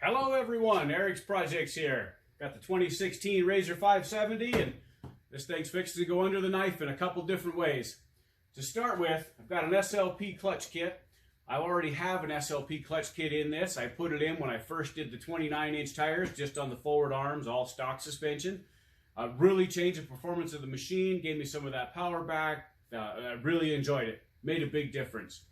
Hello everyone, Eric's Projects here. Got the 2016 RZR 570 and this thing's fixed to go under the knife in a couple different ways. To start with, I've got an Slp Clutch Kit. I already have an Slp Clutch Kit in this. I put it in when I first did the 29-inch tires, just on the forward arms, all stock suspension. Really changed the performance of the machine, gave me some of that power back. I really enjoyed it. Made a big difference.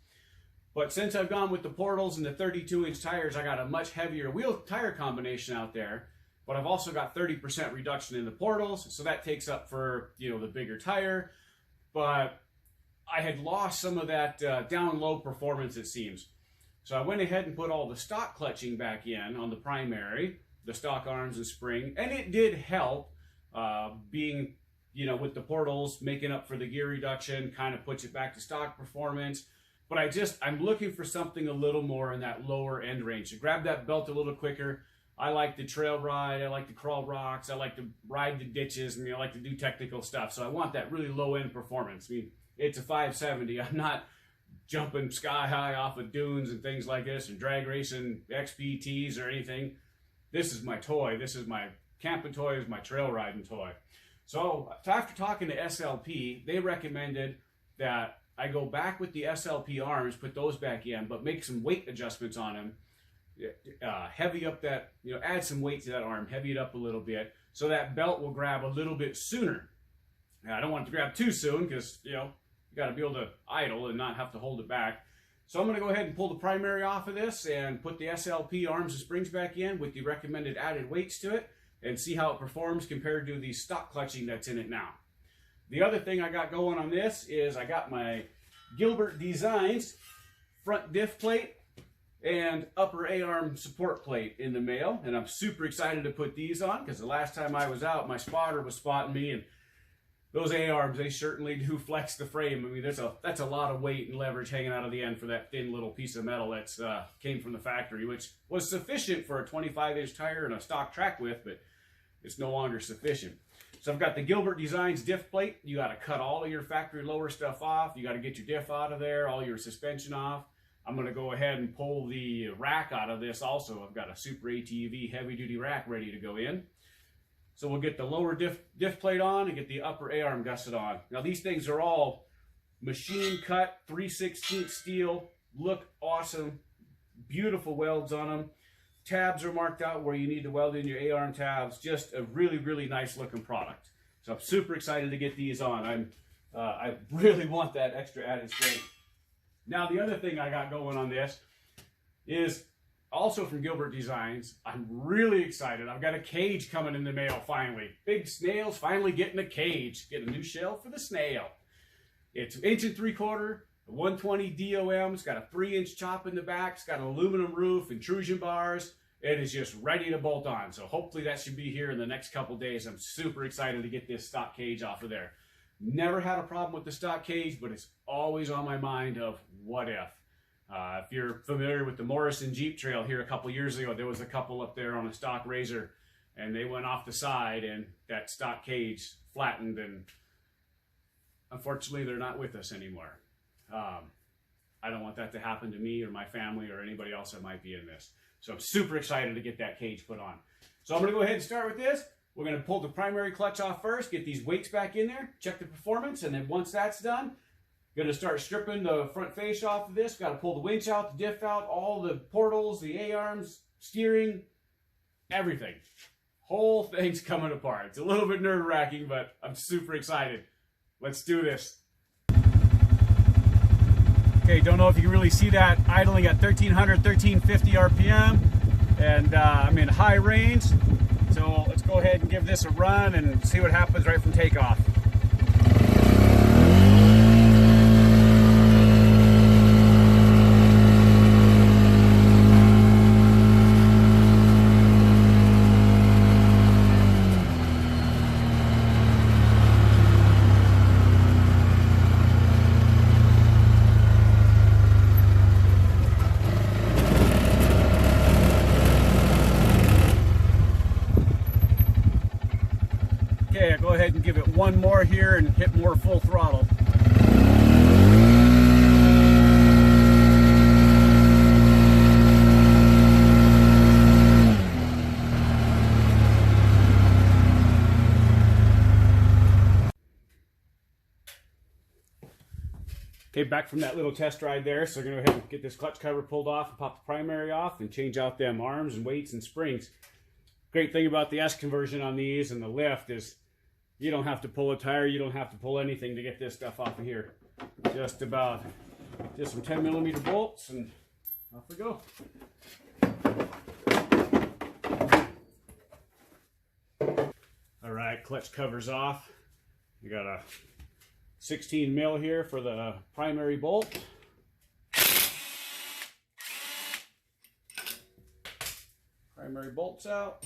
But since I've gone with the portals and the 32-inch tires, I got a much heavier wheel tire combination out there. But I've also got 30% reduction in the portals, so that takes up for, the bigger tire. But I had lost some of that down low performance, it seems. So I went ahead and put all the stock clutching back in on the primary, the stock arms and spring, and it did help being, with the portals, making up for the gear reduction, kind of puts it back to stock performance. But I'm looking for something a little more in that lower end range. To grab that belt a little quicker. I like to trail ride, I like to crawl rocks, I like to ride the ditches, I like to do technical stuff. So I want that really low end performance. It's a 570. I'm not jumping sky high off of dunes and things like this and drag racing XPTs or anything. This is my toy. This is my camping toy, this is my trail riding toy. So after talking to SLP, they recommended that I go back with the SLP arms, put those back in, but make some weight adjustments on them. Heavy up that, add some weight to that arm, heavy it up a little bit, so that belt will grab a little bit sooner. Now, I don't want it to grab too soon because, you got to be able to idle and not have to hold it back. So I'm going to go ahead and pull the primary off of this and put the SLP arms and springs back in with the recommended added weights to it and see how it performs compared to the stock clutching that's in it now. The other thing I got going on this is I got my Gilbert Designs front diff plate and upper A-arm support plate in the mail, and I'm super excited to put these on because the last time I was out, my spotter was spotting me, and those A-arms, they certainly do flex the frame. That's a lot of weight and leverage hanging out of the end for that thin little piece of metal that's came from the factory, which was sufficient for a 25-inch tire and a stock track width, but it's no longer sufficient. So I've got the Gilbert Designs diff plate. You got to cut all of your factory lower stuff off. You got to get your diff out of there, all your suspension off. I'm going to go ahead and pull the rack out of this also. I've got a Super ATV heavy-duty rack ready to go in. So we'll get the lower diff plate on and get the upper A-arm gusset on. Now these things are all machine cut, 3/16 steel, look awesome, beautiful welds on them. Tabs are marked out where you need to weld in your A-arm tabs. Just a really, really nice looking product. So I'm super excited to get these on. I really want that extra added strength. Now the other thing I got going on this is also from Gilbert Designs. I'm really excited. I've got a cage coming in the mail finally. Big Snail's finally getting a cage. Get a new shell for the snail. It's 1 3/4 inch. 120 DOM, it's got a 3-inch chop in the back, it's got an aluminum roof, intrusion bars. It is just ready to bolt on. So hopefully that should be here in the next couple days. I'm super excited to get this stock cage off of there. Never had a problem with the stock cage, but it's always on my mind of what if. If you're familiar with the Morrison Jeep Trail here a couple years ago, there was a couple up there on a stock RZR and they went off the side and that stock cage flattened, and unfortunately they're not with us anymore. I don't want that to happen to me or my family or anybody else that might be in this. So I'm super excited to get that cage put on. So I'm going to go ahead and start with this. We're going to pull the primary clutch off first, get these weights back in there, check the performance, and then once that's done, going to start stripping the front face off of this. Got to pull the winch out, the diff out, all the portals, the A-arms, steering, everything. Whole thing's coming apart. It's a little bit nerve-wracking, but I'm super excited. Let's do this. Okay, don't know if you can really see that, idling at 1300, 1350 RPM, and I'm in high range. So let's go ahead and give this a run and see what happens right from takeoff. Okay, I'll go ahead and give it one more here and hit more full throttle. Okay, back from that little test ride there, so we're going to go ahead and get this clutch cover pulled off and pop the primary off and change out them arms and weights and springs. Great thing about the S conversion on these and the lift is you don't have to pull a tire, you don't have to pull anything to get this stuff off of here. Just some 10mm bolts and off we go. All right, clutch cover's off. We got a 16 mil here for the primary bolt. Primary bolts out.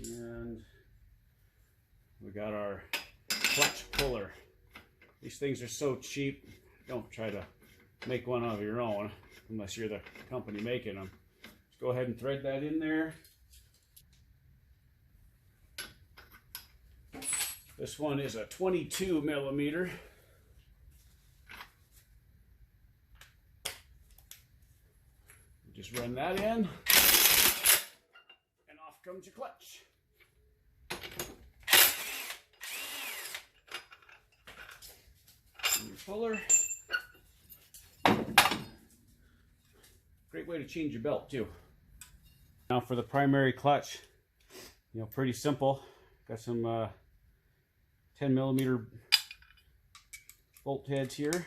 And we got our clutch puller. These things are so cheap. Don't try to make one of your own unless you're the company making them. Just go ahead and thread that in there. This one is a 22mm. Just run that in, and off comes your clutch. And your puller. Great way to change your belt too. Now for the primary clutch, pretty simple. Got some 10mm bolt heads here,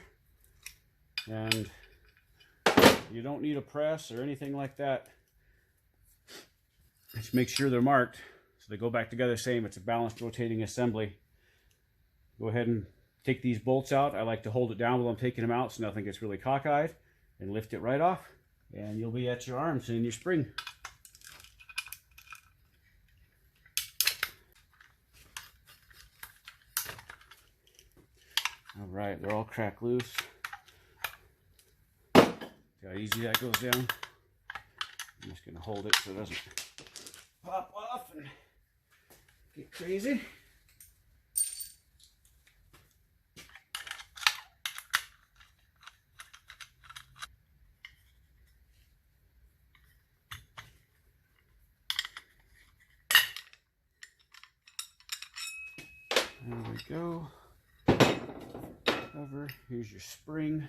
and you don't need a press or anything like that. Just make sure they're marked so they go back together same. It's a balanced rotating assembly. Go ahead and take these bolts out. I like to hold it down while I'm taking them out so nothing gets really cockeyed, and lift it right off, and you'll be at your arms and your spring. All right, they're all cracked loose. See how easy that goes down? I'm just gonna hold it so it doesn't pop off and get crazy. There we go. Cover. Here's your spring.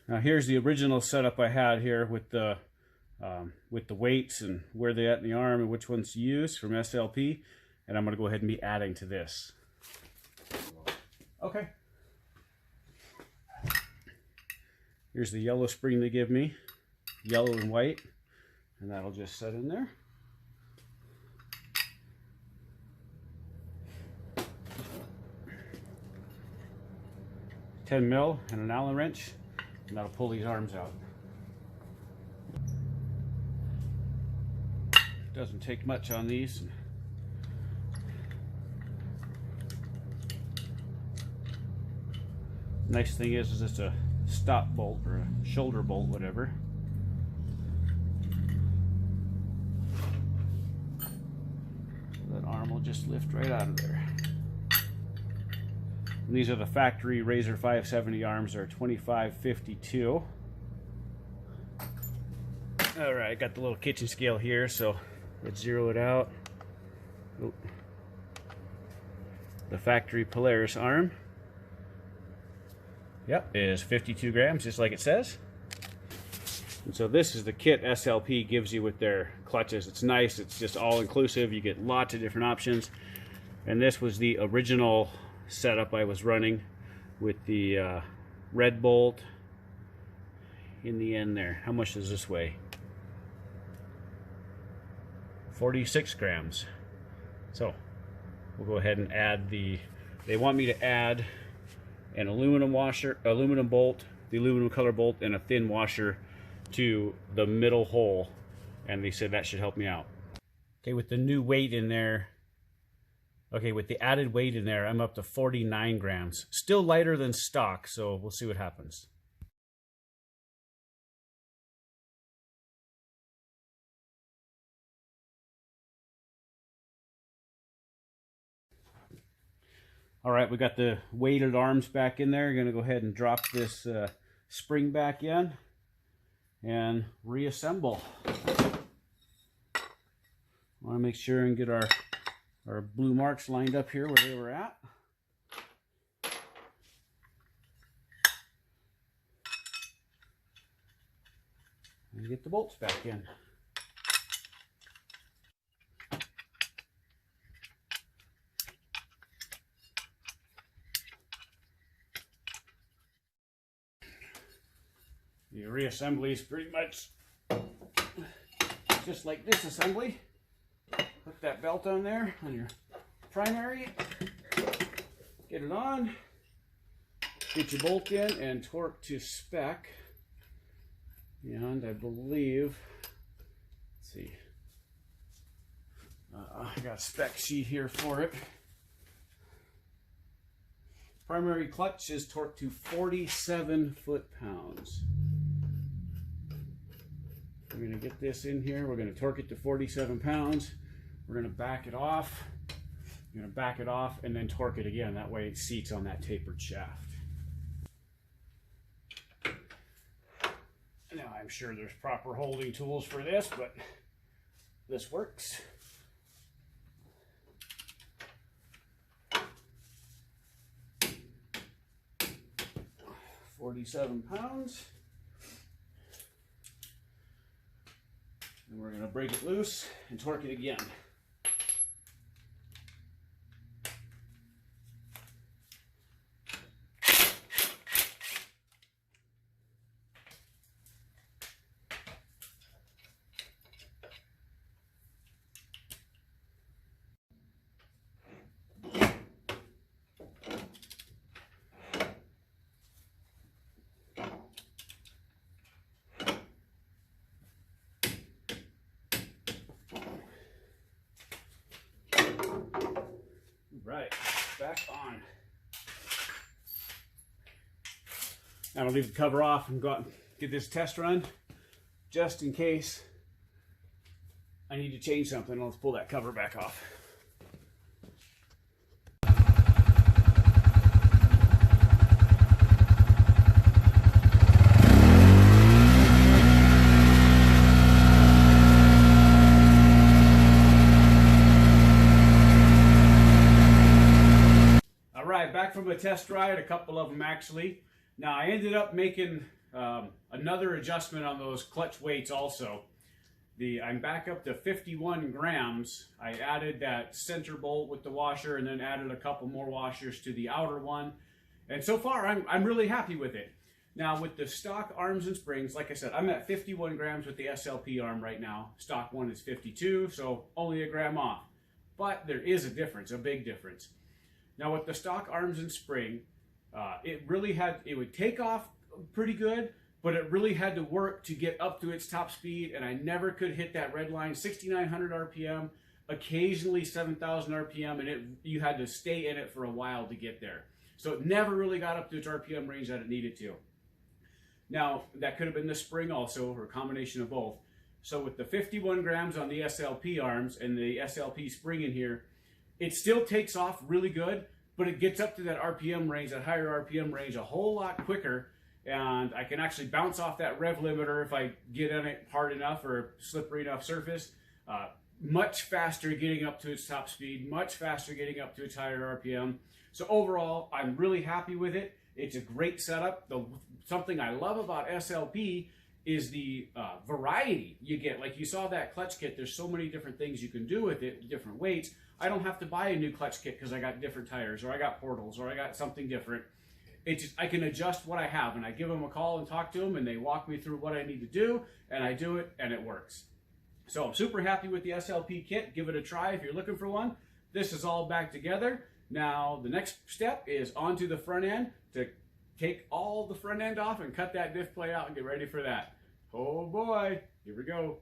Now here's the original setup I had here with the weights and where they're at in the arm and which ones to use from SLP, and I'm going to go ahead and be adding to this. Okay. Here's the yellow spring they give me, yellow and white, and that'll just set in there. $10mm and an Allen wrench, and that'll pull these arms out. Doesn't take much on these. Nice thing is it's a stop bolt or a shoulder bolt, whatever. That arm will just lift right out of there. And these are the factory RZR 570 arms. They're 2552. All right, got the little kitchen scale here, so let's zero it out. Oh. The factory Polaris arm, yep, is 52 grams, just like it says. And so this is the kit SLP gives you with their clutches. It's nice, it's just all inclusive. You get lots of different options. And this was the original setup I was running with the red bolt in the end there. How much does this weigh? 46 grams. So we'll go ahead and add they want me to add an aluminum washer, aluminum bolt, the aluminum color bolt, and a thin washer to the middle hole, and they said that should help me out. Okay, with the new weight in there, okay, with the added weight in there, I'm up to 49 grams. Still lighter than stock, so we'll see what happens. All right, we got the weighted arms back in there. We're gonna go ahead and drop this spring back in and reassemble. I wanna make sure and get our our blue marks lined up here where they were at. And get the bolts back in. The reassembly is pretty much just like this assembly. Put that belt on there on your primary, get it on, get your bolt in and torque to spec. And I believe, let's see, I got a spec sheet here for it. Primary clutch is torqued to 47 foot-pounds. We're going to get this in here. We're going to torque it to 47 pounds. We're going to back it off. We're going to back it off and then torque it again. That way it seats on that tapered shaft. Now I'm sure there's proper holding tools for this, but this works. £47. And we're going to break it loose and torque it again. Right, back on. Now I'm gonna leave the cover off and go out and get this test run, just in case I need to change something. Let's pull that cover back off. Back from a test ride, a couple of them actually. Now I ended up making another adjustment on those clutch weights also. I'm back up to 51 grams. I added that center bolt with the washer and then added a couple more washers to the outer one. And so far I'm really happy with it. Now with the stock arms and springs, like I said, I'm at 51 grams with the SLP arm right now. Stock one is 52, so only a gram off. But there is a difference, a big difference. Now with the stock arms and spring, it would take off pretty good, but it really had to work to get up to its top speed, and I never could hit that red line, 6,900 RPM, occasionally 7,000 RPM, and you had to stay in it for a while to get there. So it never really got up to its RPM range that it needed to. Now, that could have been the spring also, or a combination of both. So with the 51 grams on the SLP arms and the SLP spring in here, it still takes off really good, but it gets up to that RPM range, that higher RPM range, a whole lot quicker, and I can actually bounce off that rev limiter if I get on it hard enough or slippery enough surface. Much faster getting up to its top speed, much faster getting up to its higher RPM. So overall, I'm really happy with it. It's a great setup. Something I love about SLP is the variety you get. Like you saw that clutch kit, there's so many different things you can do with it, different weights. I don't have to buy a new clutch kit because I got different tires, or I got portals, or I got something different. It's just, I can adjust what I have, and I give them a call and talk to them, and they walk me through what I need to do, and I do it, and it works. So I'm super happy with the SLP kit. Give it a try if you're looking for one. This is all back together. Now the next step is onto the front end to take all the front end off and cut that diff plate out and get ready for that. Oh boy, here we go.